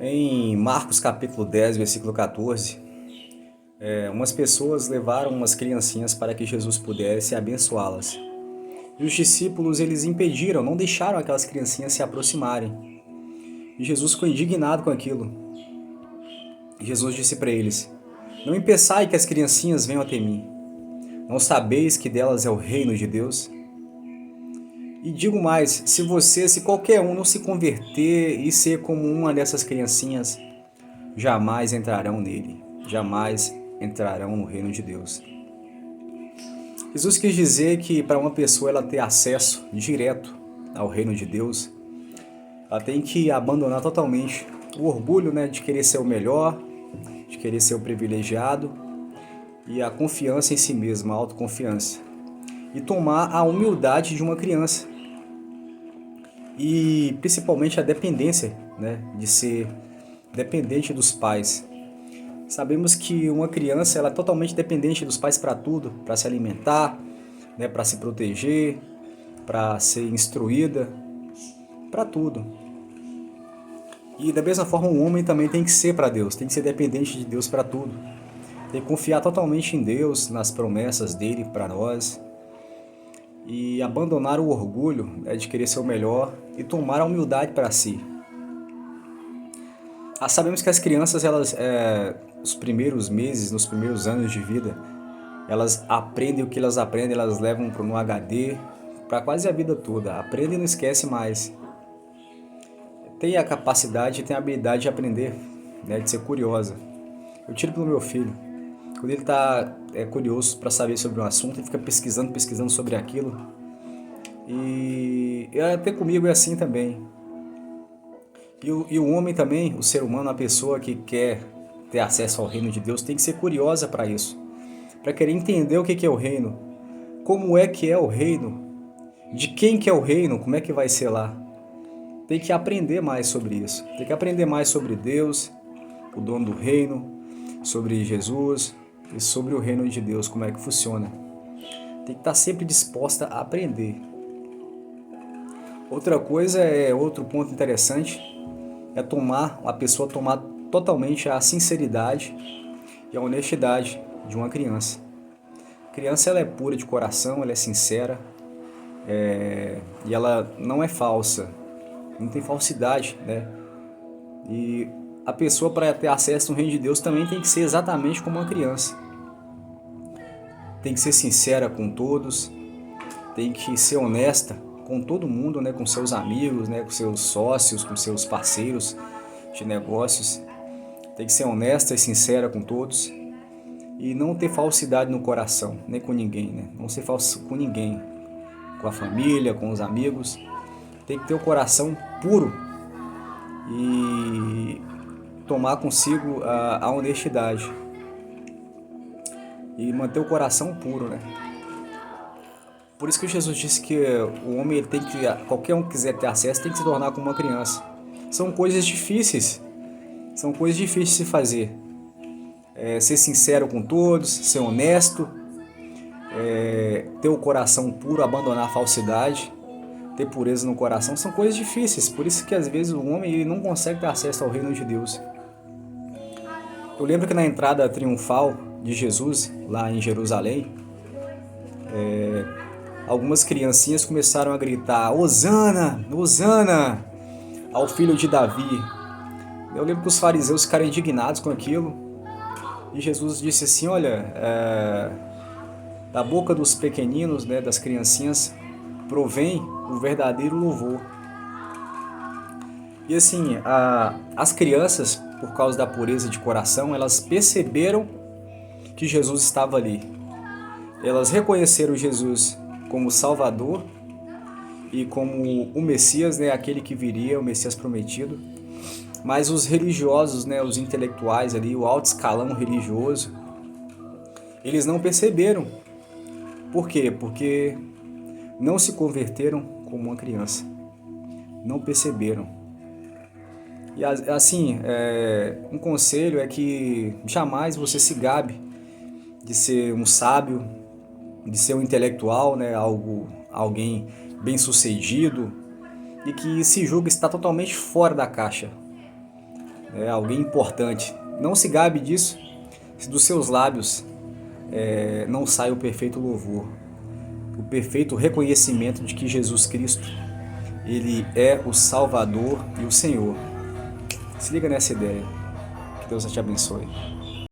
Em Marcos capítulo 10, versículo 14, umas pessoas levaram umas criancinhas para que Jesus pudesse abençoá-las. E os discípulos, eles impediram, não deixaram aquelas criancinhas se aproximarem. E Jesus ficou indignado com aquilo. E Jesus disse para eles: Não impeçai que as criancinhas venham até mim. Não sabeis que delas é o reino de Deus? E digo mais, se qualquer um não se converter e ser como uma dessas criancinhas, jamais entrarão nele, jamais entrarão no reino de Deus. Jesus quis dizer que para uma pessoa ela ter acesso direto ao reino de Deus, ela tem que abandonar totalmente o orgulho, de querer ser o melhor, de querer ser o privilegiado, e a confiança em si mesma, a autoconfiança. E tomar a humildade de uma criança. E principalmente a dependência, de ser dependente dos pais. Sabemos que uma criança ela é totalmente dependente dos pais para tudo, para se alimentar, para se proteger, para ser instruída, para tudo. E da mesma forma o homem também tem que ser para Deus, tem que ser dependente de Deus para tudo. Tem que confiar totalmente em Deus, nas promessas dele para nós. E abandonar o orgulho de querer ser o melhor e tomar a humildade para si. Sabemos que as crianças, nos primeiros meses, nos primeiros anos de vida, elas aprendem o que elas aprendem, elas levam no HD para quase a vida toda. Aprendem e não esquece mais. Tem a capacidade, tem a habilidade de aprender, de ser curiosa. Eu tiro pelo meu filho. Quando ele está curioso para saber sobre um assunto, ele fica pesquisando sobre aquilo. E até comigo é assim também. E o homem também, o ser humano, a pessoa que quer ter acesso ao reino de Deus, tem que ser curiosa para isso. Para querer entender o que é o reino. Como é que é o reino. De quem que é o reino, como é que vai ser lá. Tem que aprender mais sobre isso. Tem que aprender mais sobre Deus, o dono do reino, sobre Jesus e sobre o reino de Deus, como é que funciona. Tem que estar sempre disposta a aprender. Outra coisa outro ponto interessante, é a pessoa tomar totalmente a sinceridade e a honestidade de uma criança. A criança ela é pura de coração, ela é sincera, e ela não é falsa, não tem falsidade, E a pessoa para ter acesso ao reino de Deus também tem que ser exatamente como uma criança. Tem que ser sincera com todos, tem que ser honesta com todo mundo, com seus amigos, com seus sócios, com seus parceiros de negócios. Tem que ser honesta e sincera com todos e não ter falsidade no coração, nem com ninguém, Não ser falso com ninguém, com a família, com os amigos. Tem que ter o coração puro e tomar consigo a honestidade e manter o coração puro, Por isso que Jesus disse que o homem tem que, qualquer um que quiser ter acesso, tem que se tornar como uma criança. São coisas difíceis de se fazer. Ser sincero com todos, ser honesto, ter o coração puro, abandonar a falsidade, ter pureza no coração, são coisas difíceis. Por isso que às vezes o homem ele não consegue ter acesso ao reino de Deus. Eu lembro que na entrada triunfal de Jesus, lá em Jerusalém, algumas criancinhas começaram a gritar: Hosana, Hosana, ao filho de Davi. Eu lembro que os fariseus ficaram indignados com aquilo. E Jesus disse assim: olha, da boca dos pequeninos, das criancinhas, provém o verdadeiro louvor. E assim, as crianças, por causa da pureza de coração, elas perceberam que Jesus estava ali. Elas reconheceram Jesus como Salvador e como o Messias, aquele que viria, o Messias prometido. Mas os religiosos, os intelectuais ali, o alto escalão religioso, eles não perceberam. Por quê? Porque não se converteram como uma criança. Não perceberam. E assim, um conselho é que jamais você se gabe de ser um sábio, de ser um intelectual, alguém bem-sucedido e que se julga estar totalmente fora da caixa. alguém importante. Não se gabe disso se dos seus lábios não sai o perfeito louvor, o perfeito reconhecimento de que Jesus Cristo, Ele é o Salvador e o Senhor. Se liga nessa ideia. Que Deus te abençoe.